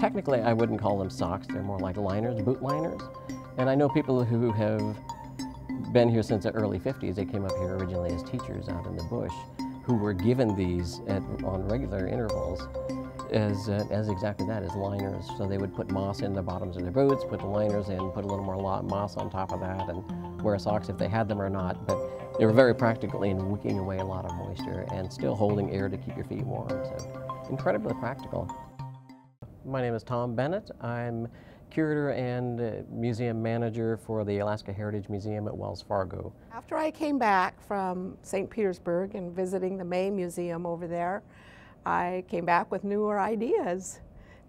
technically I wouldn't call them socks, they're more like liners, boot liners. And I know people who have been here since the early 50s, they came up here originally as teachers out in the bush, who were given these on regular intervals as exactly that, as liners. So they would put moss in the bottoms of their boots, put the liners in, put a little more moss on top of that, and wear socks if they had them or not. But they were very practical in wicking away a lot of moisture and still holding air to keep your feet warm. So incredibly practical. My name is Tom Bennett. I'm curator and museum manager for the Alaska Heritage Museum at Wells Fargo. After I came back from St. Petersburg and visiting the May Museum over there, I came back with newer ideas,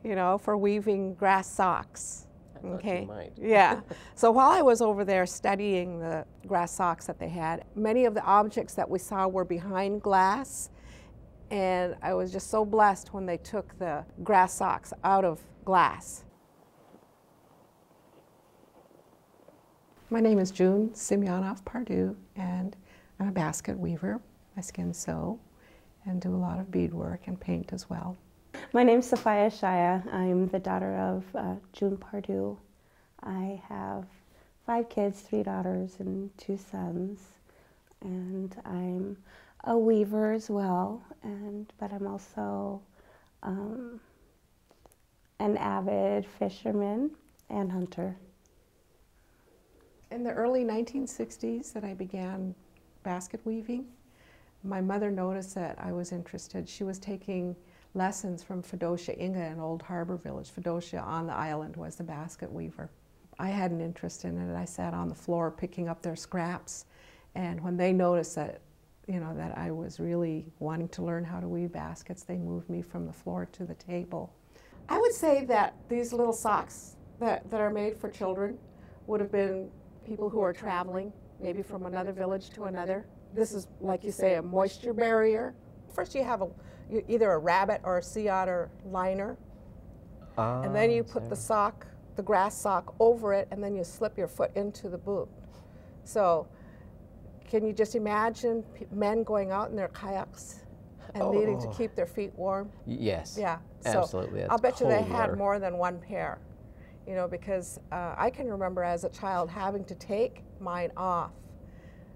you know, for weaving grass socks. Okay. You might. Yeah. So while I was over there studying the grass socks that they had, many of the objects that we saw were behind glass, and I was just so blessed when they took the grass socks out of glass. My name is June Simeon of Pardue, and I'm a basket weaver. I skin sew and do a lot of beadwork and paint as well. My name's Sofia Chya. I'm the daughter of June Pardue. I have 5 kids, 3 daughters and 2 sons, and I'm a weaver as well, but I'm also an avid fisherman and hunter. In the early 1960s that I began basket weaving, my mother noticed that I was interested. She was taking lessons from Fedosia Inga in Old Harbor Village. Fedosia on the island was the basket weaver. I had an interest in it. I sat on the floor picking up their scraps, and when they noticed that, you know, that I was really wanting to learn how to weave baskets, they moved me from the floor to the table. I would say that these little socks that are made for children would have been people who are traveling, maybe from another village to another. This is, like you say, a moisture barrier. First you have either a rabbit or a sea otter liner, and then you put the sock, the grass sock, over it, and then you slip your foot into the boot. So can you just imagine men going out in their kayaks and needing to keep their feet warm? Yes. Yeah. Absolutely. So I'll bet you they had more than one pair. You know, because I can remember as a child having to take mine off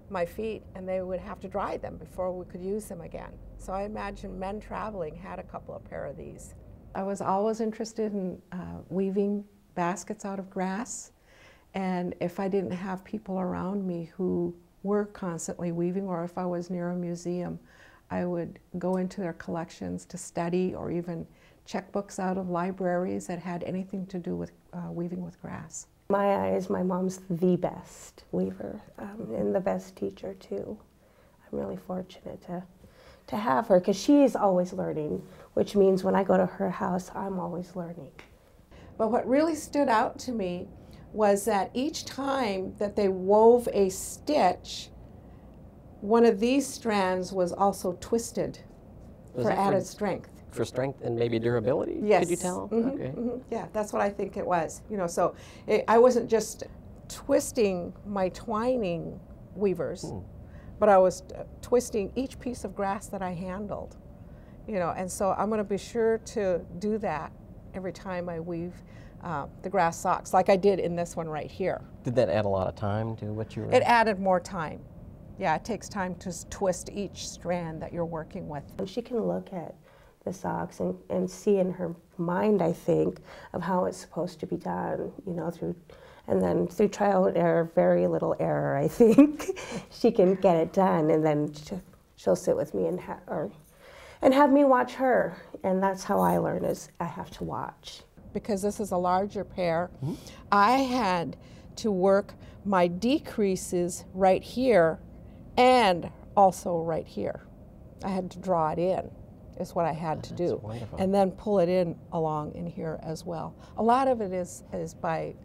my feet, and they would have to dry them before we could use them again. So I imagine men traveling had a couple of pair of these. I was always interested in weaving baskets out of grass, and if I didn't have people around me who were constantly weaving, or if I was near a museum, I would go into their collections to study, or even check books out of libraries that had anything to do with weaving with grass. My eyes, my mom's the best weaver and the best teacher too. I'm really fortunate to have her, because she is always learning, which means when I go to her house, I'm always learning. But what really stood out to me was that each time that they wove a stitch, one of these strands was also twisted for added strength. For strength and maybe durability? Yes. Could you tell? Okay. Yeah, that's what I think it was. You know, so I wasn't just twisting my twining weavers, but I was twisting each piece of grass that I handled. You know, and so I'm going to be sure to do that every time I weave the grass socks, like I did in this one right here. Did that add a lot of time to what you were? It added more time. Yeah, it takes time to twist each strand that you're working with. And she can look at the socks and see in her mind, I think, of how it's supposed to be done, you know, and then through trial and error, very little error, I think, she can get it done, and then she'll sit with me and have me watch her, and that's how I learn, is I have to watch. Because this is a larger pair, I had to work my decreases right here and also right here. I had to draw it in, is what I had to do. Wonderful. And then pull it in along in here as well. A lot of it is by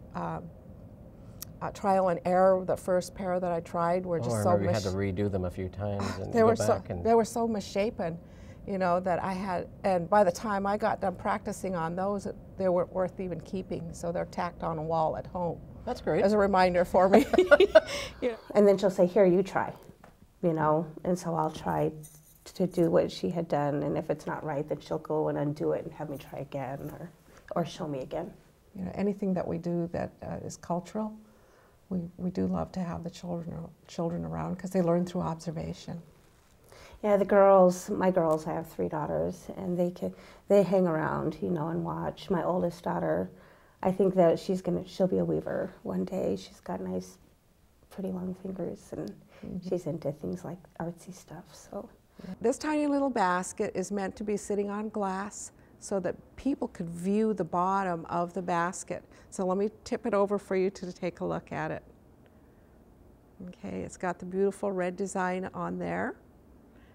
trial and error. The first pair that I tried were just I remember you had to redo them a few times and they go were back they were so misshapen, you know, that I had, and by the time I got done practicing on those, they weren't worth even keeping, so they're tacked on a wall at home. That's great. As a reminder for me. You know. And then she'll say, here, you try, you know, and so I'll try to do what she had done, and if it's not right, then she'll go and undo it and have me try again. or show me again. You know, anything that we do that is cultural, we do love to have the children around because they learn through observation. Yeah, the girls, my girls, I have 3 daughters, and they hang around, you know, and watch. My oldest daughter, I think that she'll be a weaver one day. She's got nice, pretty long fingers, and she's into things like artsy stuff. So this tiny little basket is meant to be sitting on glass so that people could view the bottom of the basket. So let me tip it over for you to take a look at it. Okay, it's got the beautiful red design on there.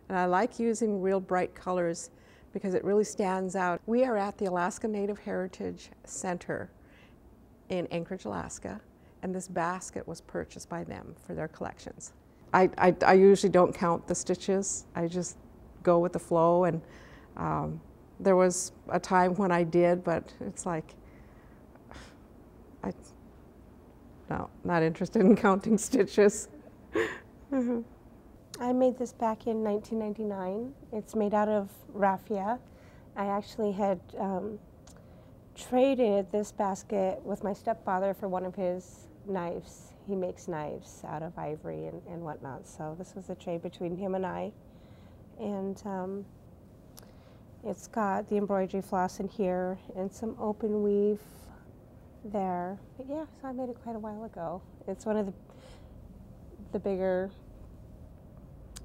And I like using real bright colors because it really stands out. We are at the Alaska Native Heritage Center in Anchorage, Alaska, and this basket was purchased by them for their collections. I usually don't count the stitches. I just go with the flow, and there was a time when I did, but it's like, no, not interested in counting stitches. I made this back in 1999. It's made out of raffia. I actually had traded this basket with my stepfather for one of his knives. He makes knives out of ivory and whatnot, so this was a trade between him and I. And it's got the embroidery floss in here and some open weave there. But yeah, so I made it quite a while ago. It's one of the bigger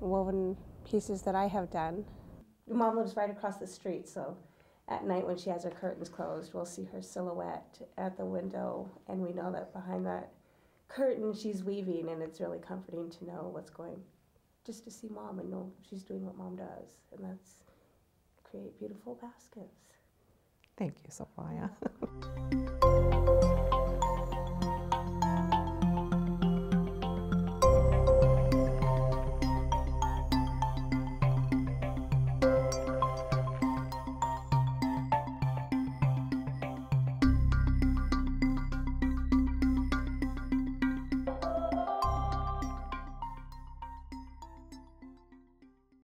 woven pieces that I have done. Mom lives right across the street, so at night when she has her curtains closed, we'll see her silhouette at the window, and we know that behind that curtain she's weaving, and it's really comforting to know what's going, just to see Mom and know she's doing what Mom does, and that's create beautiful baskets. Thank you, Sophia.